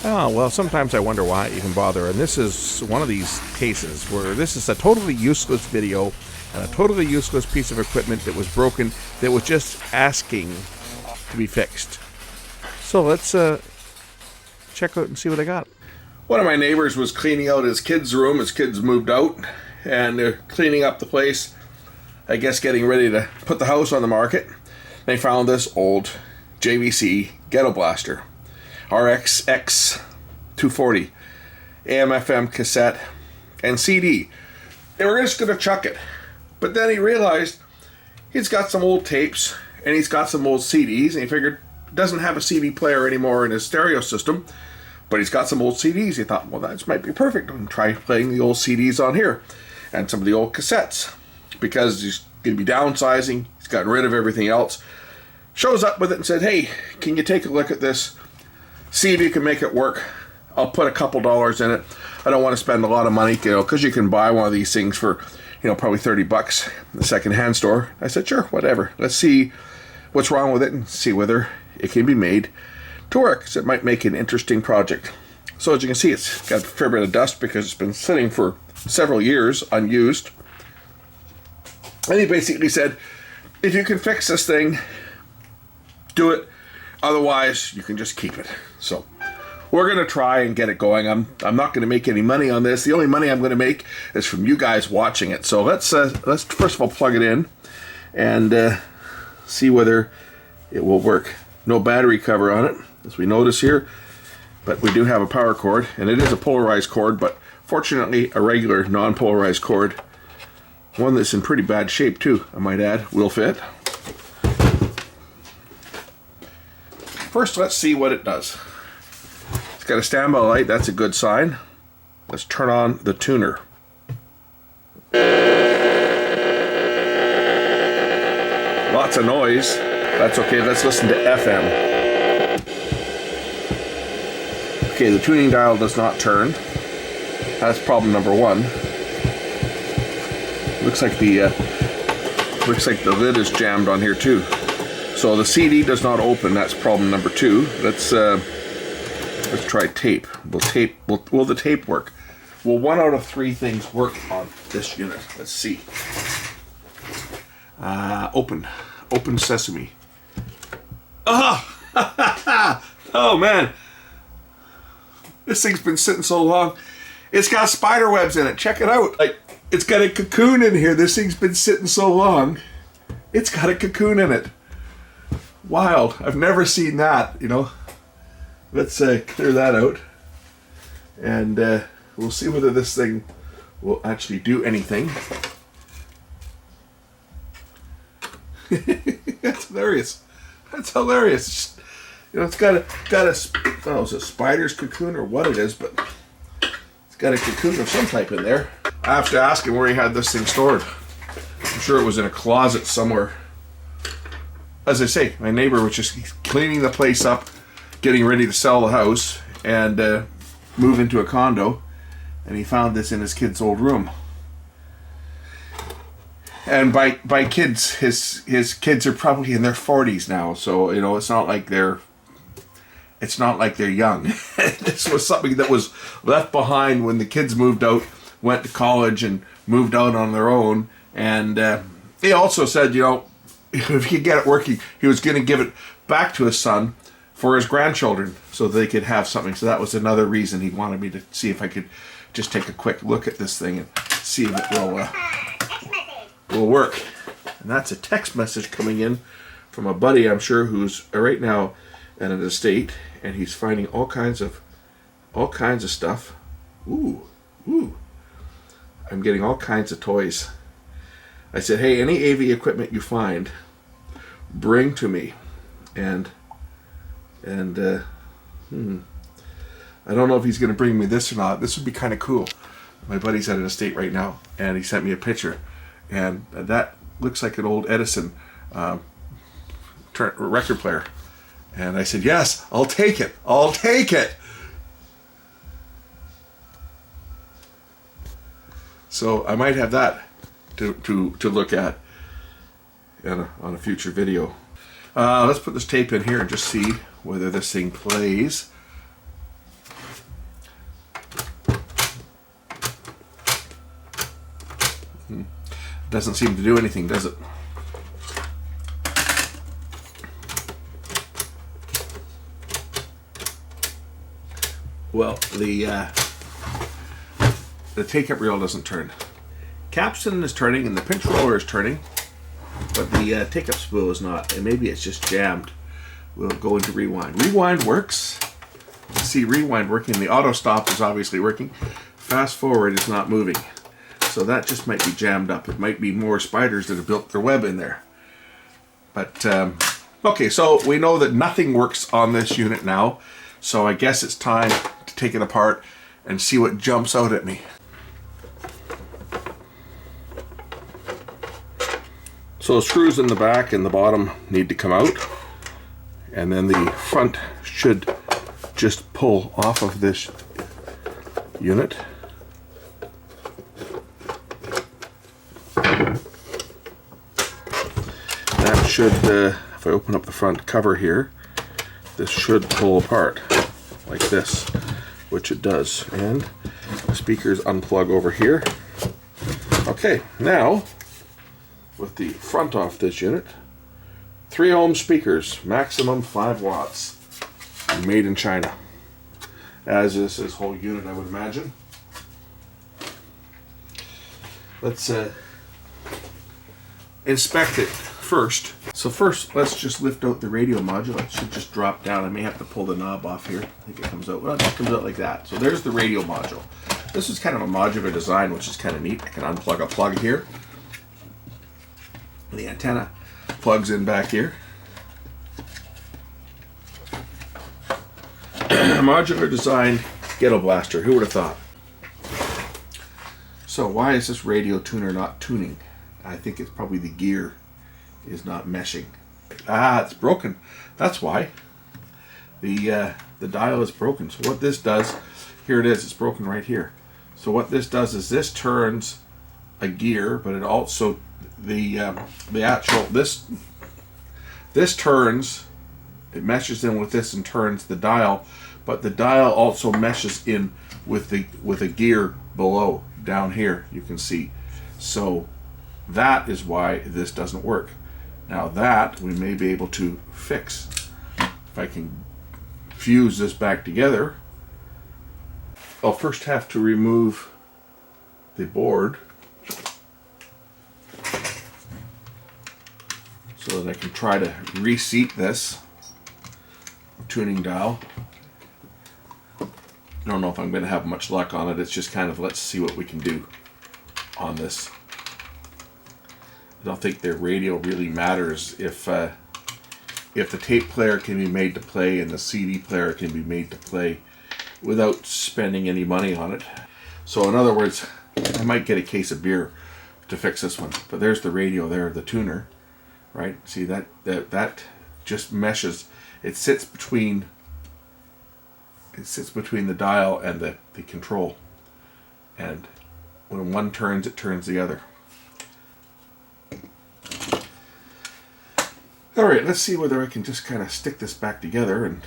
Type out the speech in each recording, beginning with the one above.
Oh, well, sometimes I wonder why I even bother, and this is one of these cases where this is a totally useless video and a totally useless piece of equipment that was broken, that was just asking to be fixed. So let's check out and see what I got. One of my neighbors was cleaning out his kids' room. His kids moved out, and they're cleaning up the place, I guess getting ready to put the house on the market. They found this old JVC Ghetto Blaster RCX240 AM/FM cassette and CD. They were just going to chuck it, but then he realized he's got some old tapes and he's got some old CDs, and he figured he doesn't have a CD player anymore in his stereo system, but he's got some old CDs. He thought, well, that might be perfect. I can try playing the old CDs on here and some of the old cassettes, because he's going to be downsizing. He's gotten rid of everything else. Shows up with it and said, hey, can you take a look at this? See if you can make it work. I'll put a couple dollars in it. I don't want to spend a lot of money, because you can buy one of these things for, probably $30 in the secondhand store. I said, sure, whatever. Let's see what's wrong with it and see whether it can be made to work, because it might make an interesting project. So as you can see, it's got a fair bit of dust because it's been sitting for several years unused. And he basically said, if you can fix this thing, do it. Otherwise, you can just keep it. So we're going to try and get it going. I'm not going to make any money on this. The only money I'm going to make is from you guys watching it. So let's first of all plug it in and see whether it will work. No battery cover on it, as we notice here, but we do have a power cord, and it is a polarized cord, but fortunately a regular non-polarized cord. One that's in pretty bad shape too, I might add. Will fit. First, let's see what it does. It's got a standby light. That's a good sign. Let's turn on the tuner. Lots of noise. That's okay. Let's listen to FM. Okay, the tuning dial does not turn. That's problem number one. Looks like the lid is jammed on here too. So the CD does not open. That's problem number two. Let's try tape. Will the tape work? Will 1 out of 3 things work on this unit? Let's see. Open sesame. Oh! Oh man, this thing's been sitting so long. It's got spider webs in it. Check it out. Like, it's got a cocoon in here. This thing's been sitting so long. It's got a cocoon in it. Wild. I've never seen that, Let's clear that out. And we'll see whether this thing will actually do anything. That's hilarious. That's hilarious. It's got a I don't know, it's a spider's cocoon or what it is, but it's got a cocoon of some type in there. I have to ask him where he had this thing stored. I'm sure it was in a closet somewhere. As I say, my neighbor was just cleaning the place up, getting ready to sell the house and move into a condo, and he found this in his kid's old room. And by kids, his kids are probably in their 40s now, so it's not like they're young. This was something that was left behind when the kids moved out, went to college, and moved out on their own. And he also said, if he could get it working, he was going to give it back to his son for his grandchildren so they could have something. So that was another reason he wanted me to see if I could just take a quick look at this thing and see if it will work. And that's a text message coming in from a buddy, I'm sure, who's right now at an estate, and he's finding all kinds of stuff. Ooh. I'm getting all kinds of toys. I said, hey, any AV equipment you find, bring to me. And I don't know if he's going to bring me this or not. This would be kind of cool. My buddy's at an estate right now, and he sent me a picture, and that looks like an old Edison record player. And I said, yes, I'll take it. So I might have that to look at on a future video. Let's put this tape in here and just see whether this thing plays. Doesn't seem to do anything, does it? Well, the take-up reel doesn't turn. Capstan is turning and the pinch roller is turning, but the take-up spool is not, and maybe it's just jammed. We'll go into rewind. Rewind works. You see rewind working. The auto stop is obviously working. Fast forward is not moving. So that just might be jammed up. It might be more spiders that have built their web in there. But, okay, so we know that nothing works on this unit now. So I guess it's time to take it apart and see what jumps out at me. So the screws in the back and the bottom need to come out. And then the front should just pull off of this unit. That should, if I open up the front cover here, this should pull apart like this, which it does. And the speakers unplug over here. Okay, now with the front off this unit, 3 ohm speakers, maximum 5 watts, made in China. As is this whole unit, I would imagine. Let's inspect it first. So first, let's just lift out the radio module. It should just drop down. I may have to pull the knob off here. I think it comes out. Well, it just comes out like that. So there's the radio module. This is kind of a modular design, which is kind of neat. I can unplug a plug here. The antenna plugs in back here. A modular design ghetto blaster. Who would have thought? So why is this radio tuner not tuning? I think it's probably the gear is not meshing. Ah, it's broken. That's why. The dial is broken. So what this does, here it is. It's broken right here. So what this does is this turns a gear, but it also the actual this turns. It meshes in with this and turns the dial, but the dial also meshes in with a gear below down here. You can see. So that is why this doesn't work. Now that we may be able to fix. If I can fuse this back together, I'll first have to remove the board so that I can try to reseat this tuning dial. I don't know if I'm going to have much luck on it. It's just kind of, let's see what we can do on this. I don't think the radio really matters if the tape player can be made to play and the CD player can be made to play without spending any money on it. So in other words, I might get a case of beer to fix this one. But there's the radio there, the tuner, right? See that just meshes. It sits between the dial and the control. And when one turns, it turns the other. Alright, let's see whether I can just kind of stick this back together. And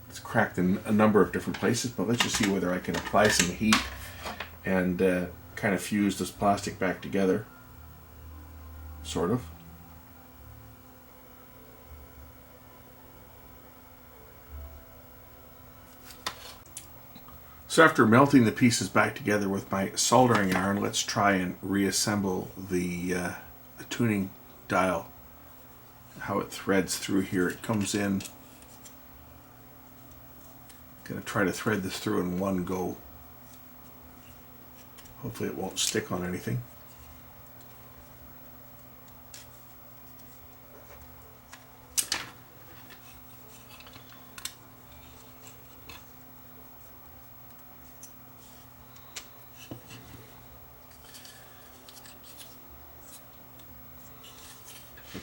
it's cracked in a number of different places, but let's just see whether I can apply some heat and kind of fuse this plastic back together. Sort of. So after melting the pieces back together with my soldering iron, let's try and reassemble the tuning dial. How it threads through here. It comes in. Going to try to thread this through in one go. Hopefully it won't stick on anything.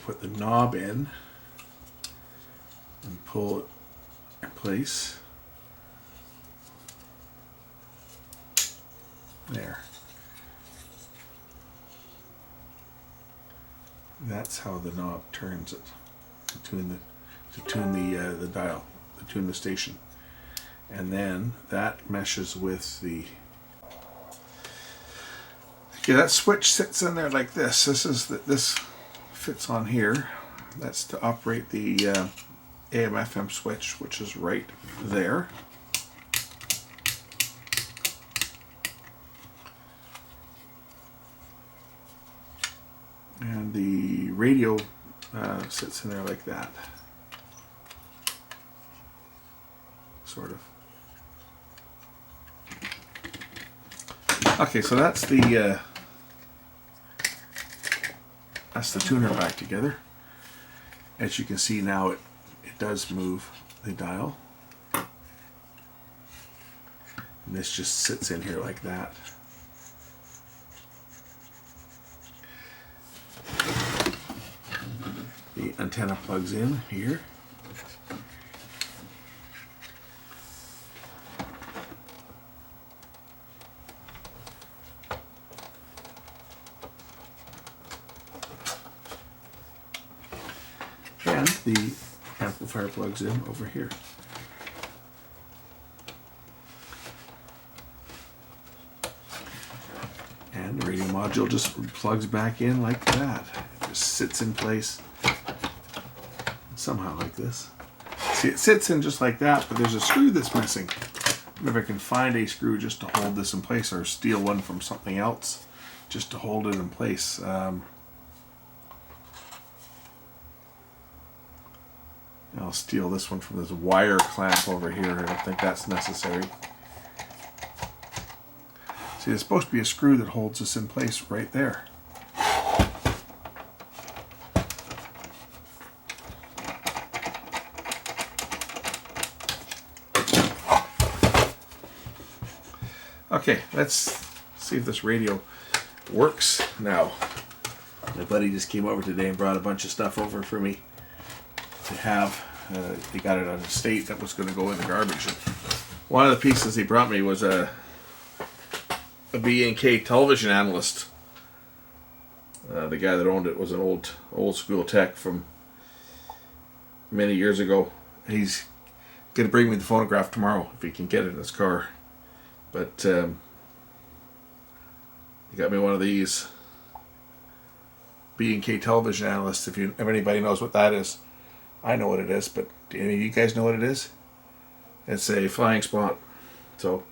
Put the knob in and pull it in place. There. That's how the knob turns it to tune the dial, to tune the station, and then that meshes with the Okay, that switch sits in there like this. This fits on here. That's to operate the AM/FM switch, which is right there. And the radio sits in there like that. Sort of. Okay, so that's the tuner back together. As you can see now, it does move the dial. And this just sits in here like that. The antenna plugs in here. And the amplifier plugs in over here. And the radio module just plugs back in like that. It just sits in place somehow like this. See, it sits in just like that, but there's a screw that's missing. I wonder if I can find a screw just to hold this in place, or steal one from something else just to hold it in place. I'll steal this one from this wire clamp over here. I don't think that's necessary. See, there's supposed to be a screw that holds this in place right there. Okay, let's see if this radio works now. My buddy just came over today and brought a bunch of stuff over for me to have. He got it on a state that was going to go in the garbage. And one of the pieces he brought me was a B&K television analyst. The guy that owned it was an old school tech from many years ago. He's going to bring me the phonograph tomorrow if he can get it in his car. But he got me one of these B&K television analysts. If anybody knows what that is, I know what it is. But do any of you guys know what it is? It's a flying spot. So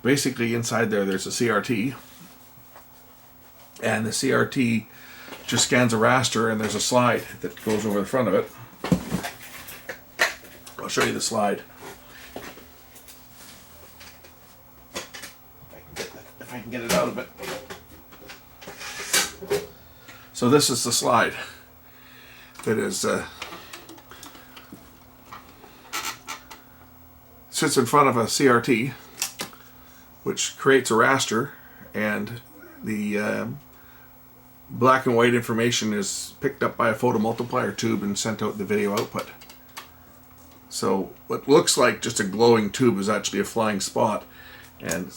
basically, inside there's a CRT, and the CRT just scans a raster, and there's a slide that goes over the front of it. I'll show you the slide. If I can get it out of it. So this is the slide that is sits in front of a CRT, which creates a raster, and the black and white information is picked up by a photomultiplier tube and sent out the video output. So what looks like just a glowing tube is actually a flying spot, and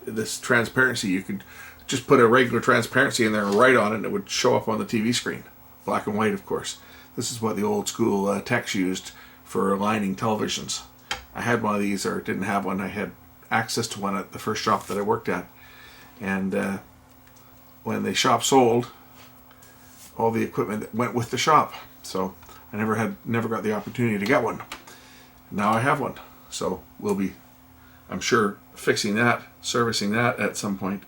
this transparency, you could just put a regular transparency in there and write on it, and it would show up on the TV screen. Black and white, of course. This is what the old school techs used for aligning televisions. I had one of these, or didn't have one. I had access to one at the first shop that I worked at. And when the shop sold, all the equipment that went with the shop. So I never got the opportunity to get one. Now I have one. So we'll be, I'm sure, fixing that, servicing that at some point.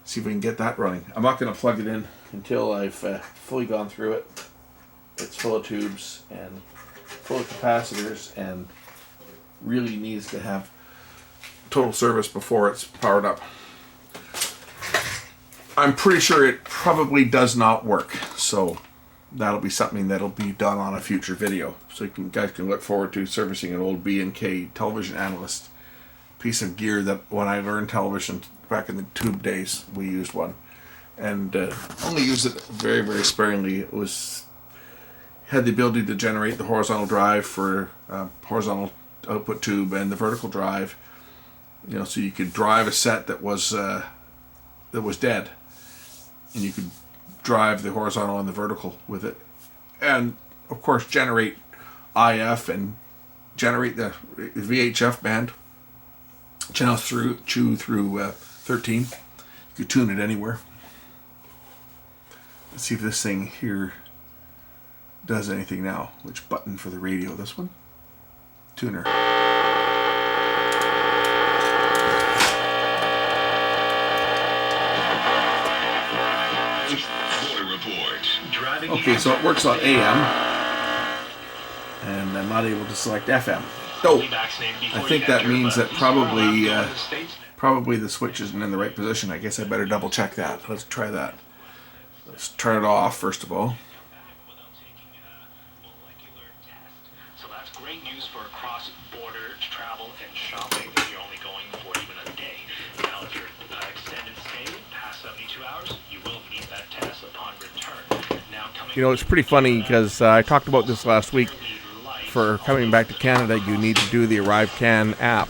See if we can get that running. I'm not going to plug it in until I've fully gone through it. It's full of tubes and full of capacitors, and really needs to have total service before it's powered up. I'm pretty sure it probably does not work, so that'll be something that'll be done on a future video. So you guys can look forward to servicing an old B&K television analyst piece of gear that when I learned television back in the tube days, we used one, and only used it very, very sparingly. It had the ability to generate the horizontal drive for horizontal output tube and the vertical drive, so you could drive a set that was dead, and you could drive the horizontal and the vertical with it, and of course generate IF and generate the VHF band channel through 13. You You could tune it anywhere. Let's see if this thing here does anything now. Which button for the radio? This one? Tuner. Okay, so it works on AM, and I'm not able to select FM. Oh, I think that means that probably the switch isn't in the right position. I guess I better double check that. Let's try that. Let's turn it off first of all. So that's great news for cross-border travel and shopping if you're only going for even a day. Now, if you're extended stay past 72 hours, you will need that test upon return. Now, You know, it's pretty funny because I talked about this last week. For coming back to Canada, you need to do the ArriveCan app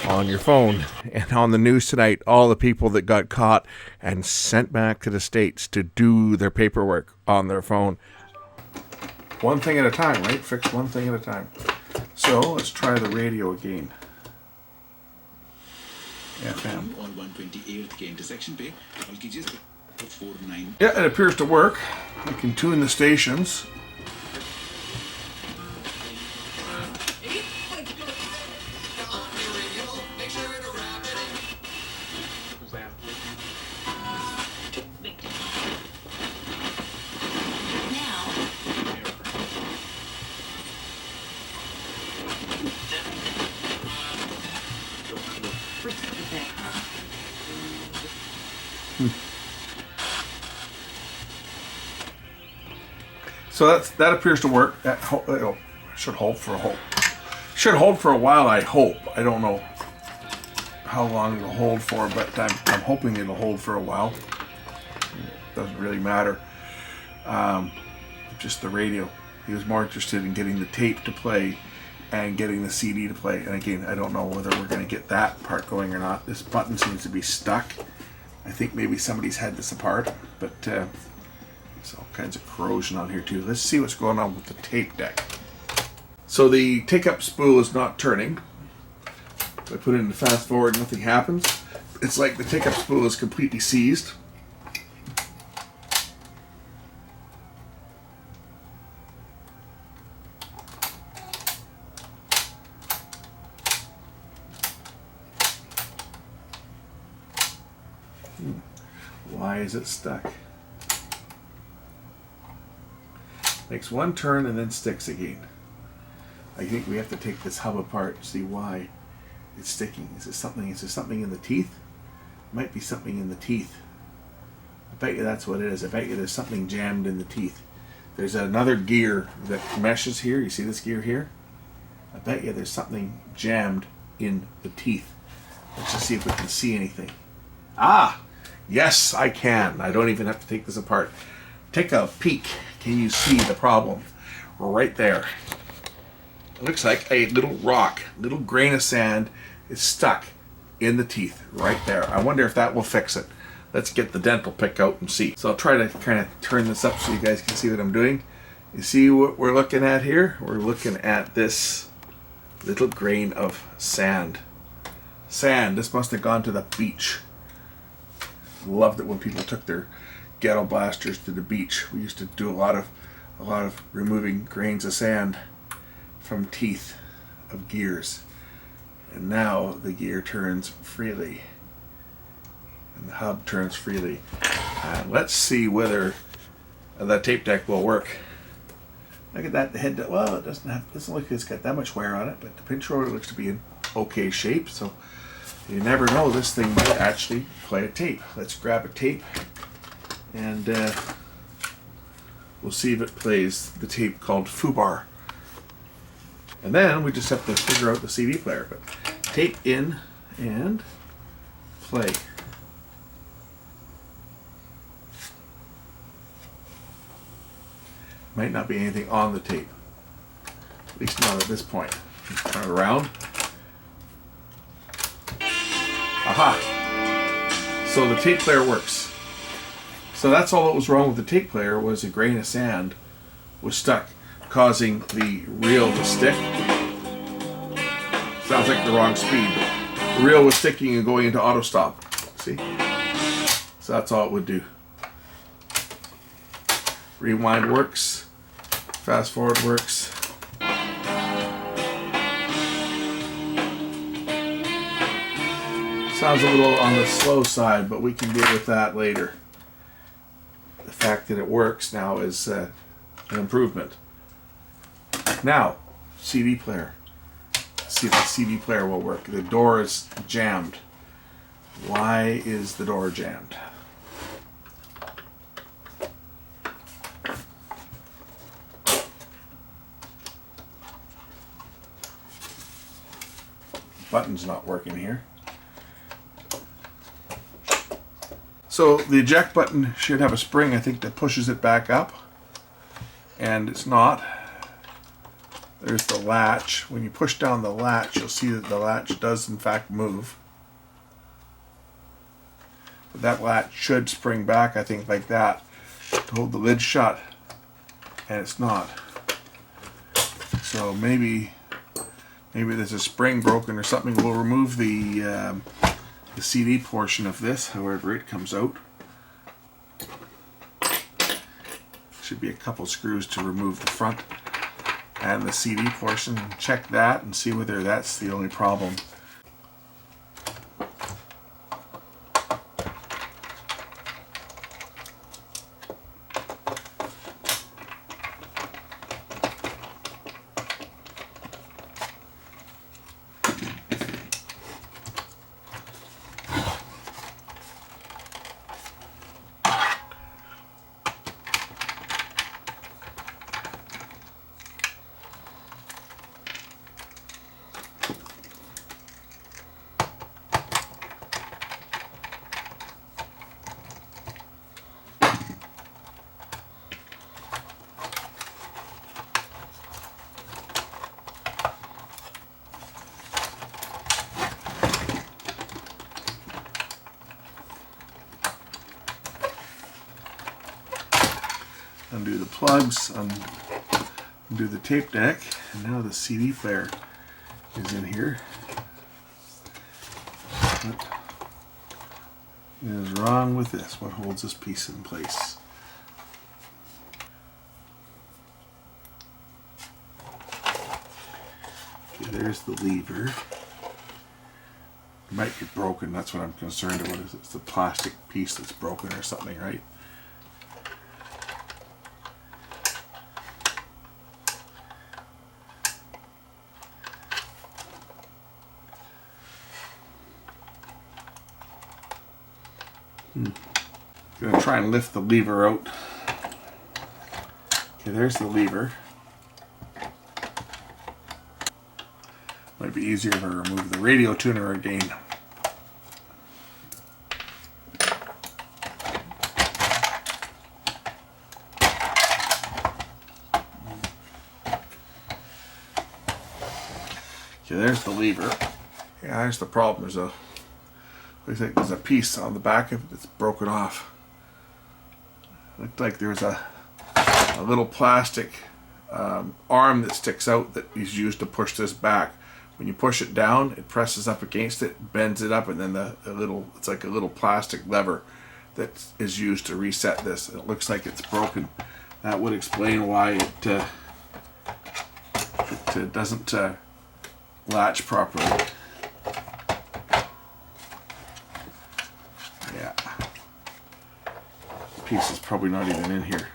on your phone. And on the news tonight, all the people that got caught and sent back to the States to do their paperwork on their phone. One thing at a time, right? Fix one thing at a time. So let's try the radio again. FM. Yeah, it appears to work. I can tune the stations. So that appears to work. That should hold for a while. I hope. I don't know how long it'll hold for, but I'm hoping it'll hold for a while. It doesn't really matter. Just the radio. He was more interested in getting the tape to play and getting the CD to play. And again, I don't know whether we're going to get that part going or not. This button seems to be stuck. I think maybe somebody's had this apart, but there's all kinds of corrosion on here too. Let's see what's going on with the tape deck. So the take-up spool is not turning. If I put it in the fast forward, nothing happens. It's like the take-up spool is completely seized. Why is it stuck? Makes one turn and then sticks again. I think we have to take this hub apart and see why it's sticking. Is there something in the teeth? Might be something in the teeth. I bet you that's what it is. I bet you there's something jammed in the teeth. There's another gear that meshes here. You see this gear here? I bet you there's something jammed in the teeth. Let's just see if we can see anything. Ah! Yes, I can. I don't even have to take this apart. Take a peek. Can you see the problem? Right there. It looks like a little rock, little grain of sand is stuck in the teeth right there. I wonder if that will fix it. Let's get the dental pick out and see. So I'll try to kind of turn this up so you guys can see what I'm doing. You see what we're looking at here? We're looking at this little grain of sand. Sand. This must have gone to the beach. Loved it when people took their ghetto blasters to the beach. We used to do a lot of removing grains of sand from teeth of gears. And now the gear turns freely. And the hub turns freely. Let's see whether that tape deck will work. Look at that, the head. Well, it doesn't look like it's got that much wear on it, but the pinch rotor looks to be in okay shape. So you never know, this thing might actually play a tape. Let's grab a tape and we'll see if it plays the tape called Foobar. And then we just have to figure out the CD player. But tape in and play. Might not be anything on the tape. At least not at this point. Turn it around. Aha! So the tape player works. So that's all that was wrong with the tape player, was a grain of sand was stuck, causing the reel to stick. Sounds like the wrong speed. The reel was sticking and going into auto stop. See? So that's all it would do. Rewind works. Fast forward works. Sounds a little on the slow side, but we can deal with that later. The fact that it works now is an improvement. Now, CD player. See if the CD player will work. The door is jammed. Why is the door jammed? Button's not working here. So the eject button should have a spring, I think, that pushes it back up. And it's not. There's the latch. When you push down the latch, you'll see that the latch does in fact move. But that latch should spring back, I think, like that, to hold the lid shut. And it's not. So maybe there's a spring broken or something. We'll remove the CD portion of this, however it comes out. Should be a couple screws to remove the front and the CD portion. Check that and see whether that's the only problem. Undo the plugs, undo the tape deck, and now the CD player is in here. What is wrong with this? What holds this piece in place? Okay, there's the lever. It might be broken, that's what I'm concerned about. It's the plastic piece that's broken or something, right? Gonna try and lift the lever out. Okay, there's the lever. Might be easier if I remove the radio tuner again. Okay, there's the lever. Yeah, there's the problem. Looks like there's a piece on the back of it that's broken off. Looked like there's a little plastic arm that sticks out that is used to push this back. When you push it down, it presses up against it, bends it up, and then it's like a little plastic lever that is used to reset this. It looks like it's broken. That would explain why it doesn't latch properly. Yeah. The piece is probably not even in here.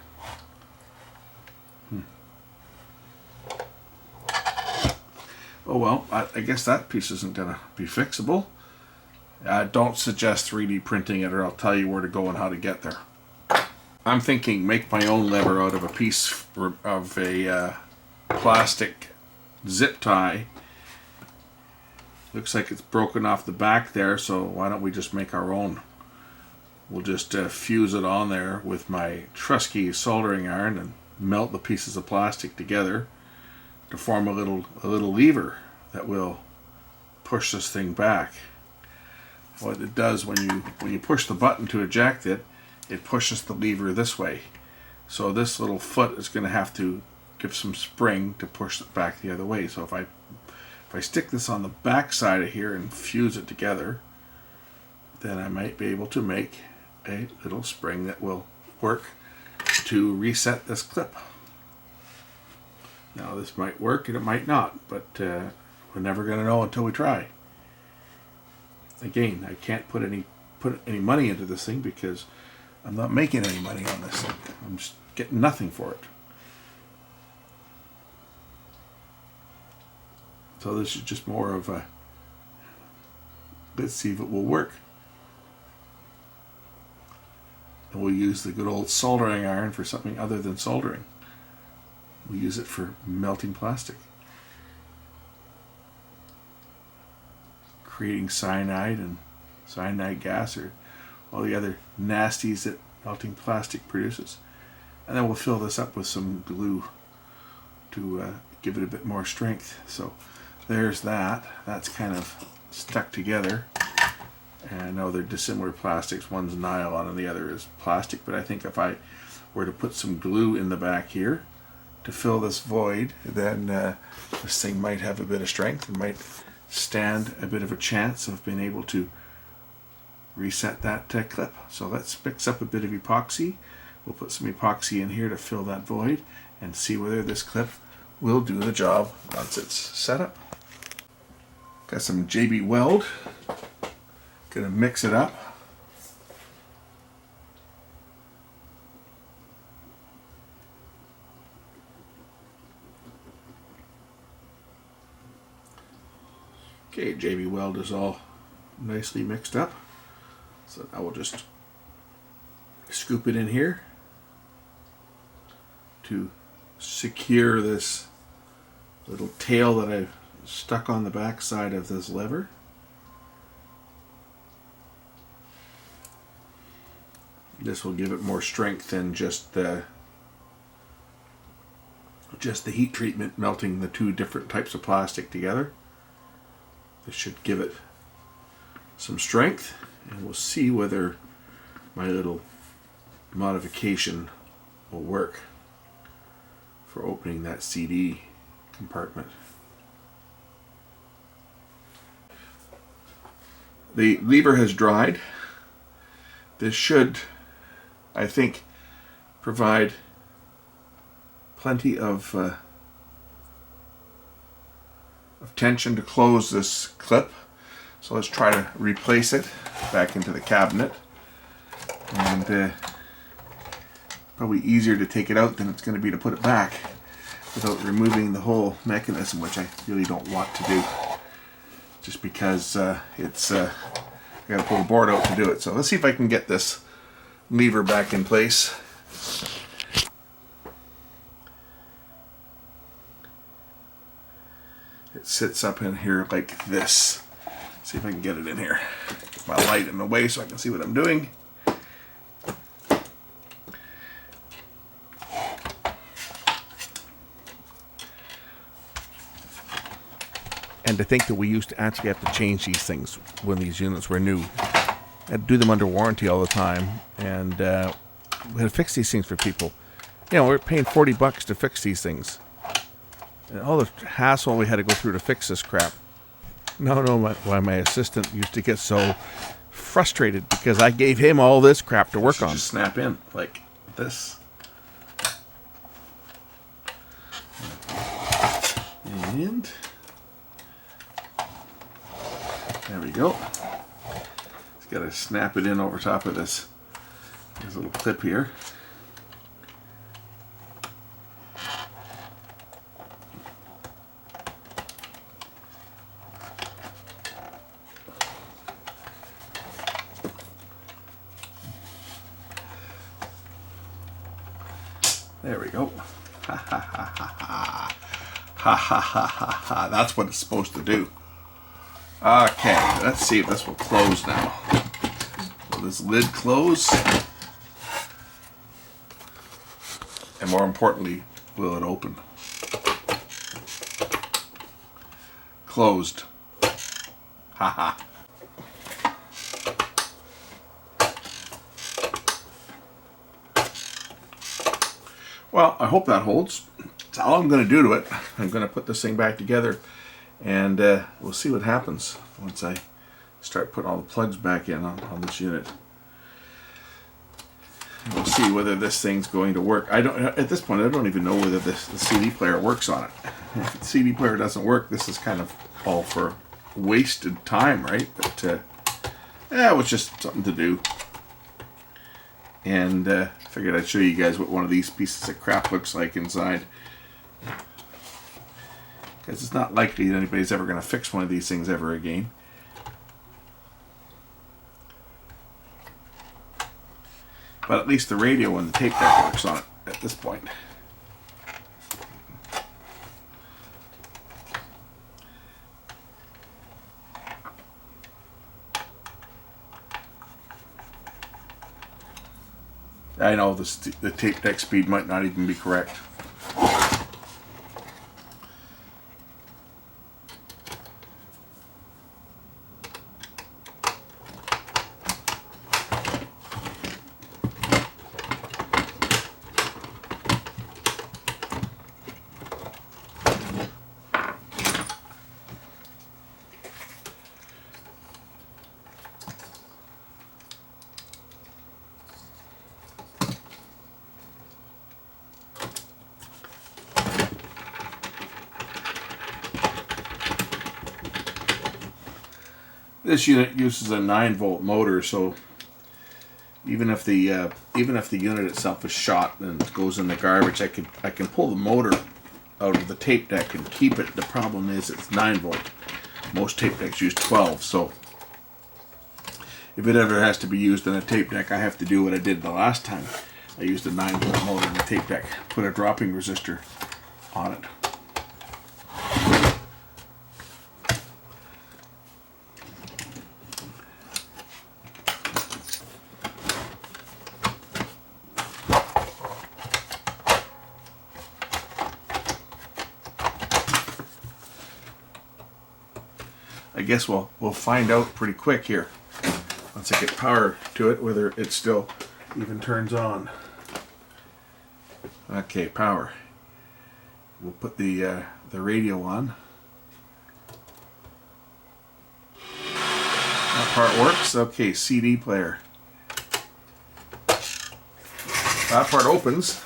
Oh well, I guess that piece isn't going to be fixable. Don't suggest 3D printing it, or I'll tell you where to go and how to get there. I'm thinking make my own lever out of a piece of a plastic zip tie. Looks like it's broken off the back there, so why don't we just make our own? We'll just fuse it on there with my Trusky soldering iron and melt the pieces of plastic together to form a little lever that will push this thing back. What it does when you push the button to eject it, it pushes the lever this way. So this little foot is going to have to give some spring to push it back the other way. So if I stick this on the back side of here and fuse it together, then I might be able to make a little spring that will work to reset this clip. Now this might work and it might not, but we're never going to know until we try. Again, I can't put any money into this thing because I'm not making any money on this thing. I'm just getting nothing for it. So this is just more of a, let's see if it will work. And we'll use the good old soldering iron for something other than soldering. We'll use it for melting plastic. Creating cyanide and cyanide gas or all the other nasties that melting plastic produces. And then we'll fill this up with some glue to give it a bit more strength. So there's that. That's kind of stuck together. And I know they're dissimilar plastics. One's nylon and the other is plastic. But I think if I were to put some glue in the back here to fill this void, then this thing might have a bit of strength and might stand a bit of a chance of being able to reset that clip. So let's mix up a bit of epoxy. We'll put some epoxy in here to fill that void and see whether this clip will do the job once it's set up. Got some JB Weld. Gonna mix it up. Okay, JB Weld is all nicely mixed up. So I will just scoop it in here to secure this little tail that I've stuck on the back side of this lever. This will give it more strength than just the heat treatment melting the two different types of plastic together. This should give it some strength, and we'll see whether my little modification will work for opening that CD compartment. The lever has dried. This should, I think, provide plenty of tension to close this clip. So let's try to replace it back into the cabinet. And probably easier to take it out than it's going to be to put it back without removing the whole mechanism, which I really don't want to do, just because I got to pull the board out to do it. So let's see if I can get this lever back in place. It sits up in here like this. See if I can get it in here. Get my light in the way so I can see what I'm doing. And to think that we used to actually have to change these things when these units were new. I had to do them under warranty all the time, and we had to fix these things for people. You know, we're paying $40 to fix these things. And all the hassle we had to go through to fix this crap. Why my assistant used to get so frustrated because I gave him all this crap to work on. Just snap in like this. And there we go. Just got to snap it in over top of this little clip here. There we go. Ha ha ha ha ha. Ha ha ha ha ha. That's what it's supposed to do. Okay, let's see if this will close now. Will this lid close? And more importantly, will it open? Closed. Ha ha. Well, I hope that holds. That's all I'm going to do to it. I'm going to put this thing back together, and we'll see what happens once I start putting all the plugs back in on this unit. We'll see whether this thing's going to work. At this point, I don't even know whether the CD player works on it. If the CD player doesn't work, this is kind of all for wasted time, right? But it was just something to do. And figured I'd show you guys what one of these pieces of crap looks like inside. Because it's not likely that anybody's ever going to fix one of these things ever again. But at least the radio and the tape deck works on it at this point. I know the tape deck speed might not even be correct. This unit uses a 9-volt motor, so even if the unit itself is shot and goes in the garbage, I can pull the motor out of the tape deck and keep it. The problem is it's 9-volt. Most tape decks use 12, so if it ever has to be used in a tape deck, I have to do what I did the last time. I used a 9-volt motor in the tape deck, put a dropping resistor on it. I guess we'll find out pretty quick here once I get power to it whether it still even turns on. Okay, power. We'll put the radio on. That part works. Okay, CD player. That part opens.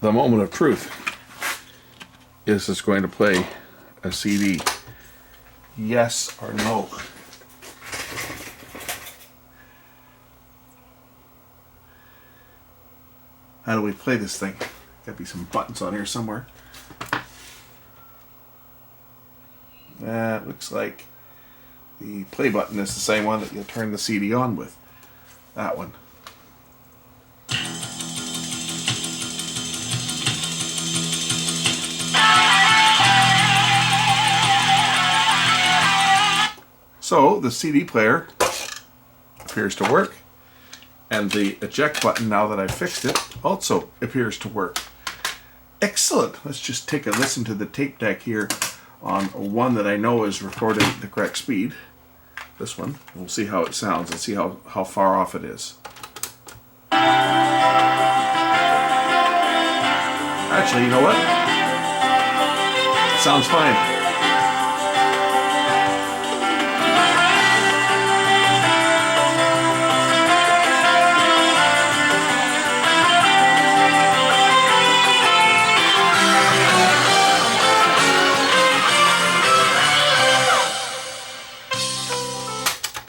The moment of truth. Is this going to play a CD? Yes or no? How do we play this thing? Gotta be some buttons on here somewhere. That looks like the play button is the same one that you'll turn the CD on with. That one. So the CD player appears to work, and the eject button, now that I've fixed it, also appears to work. Excellent. Let's just take a listen to the tape deck here on one that I know is recording the correct speed. This one. We'll see how it sounds and see how far off it is. Actually, you know what? It sounds fine.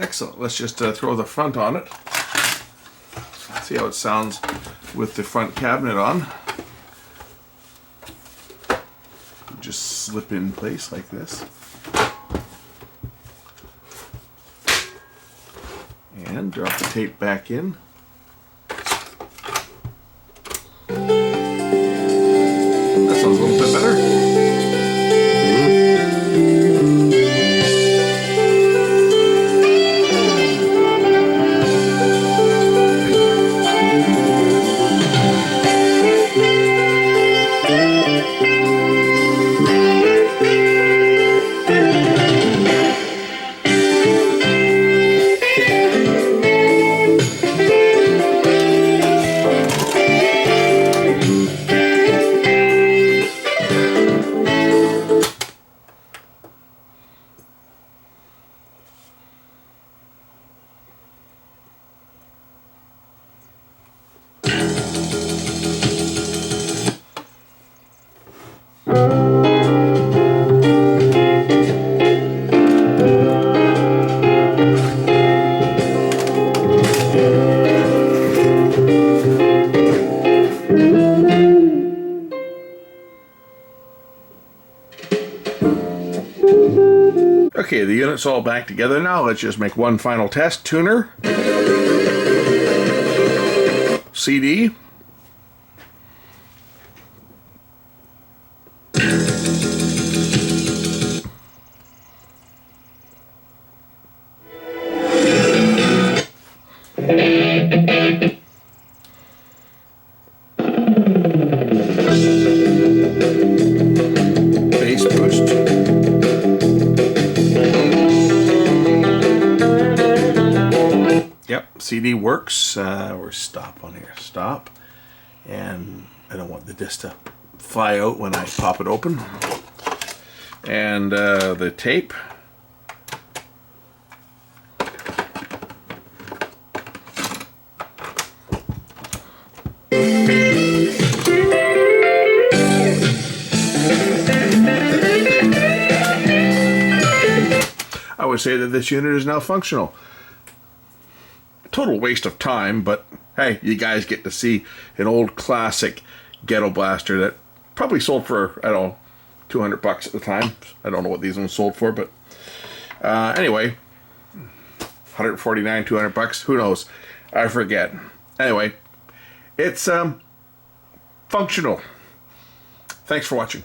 Excellent. Let's just throw the front on it. See how it sounds with the front cabinet on. Just slip in place like this. And drop the tape back in. That sounds a little bit better. Okay, the unit's all back together now. Let's just make one final test. Tuner. CD. Bass boost. Yep, CD works. We're stop on here. Stop. And I don't want the disc to fly out when I pop it open. And the tape. I would say that this unit is now functional. Total waste of time, but hey, you guys get to see an old classic ghetto blaster that probably sold for, I don't know, 200 bucks at the time. I don't know what these ones sold for, but anyway, 149, 200 bucks, who knows? I forget. Anyway, it's functional. Thanks for watching.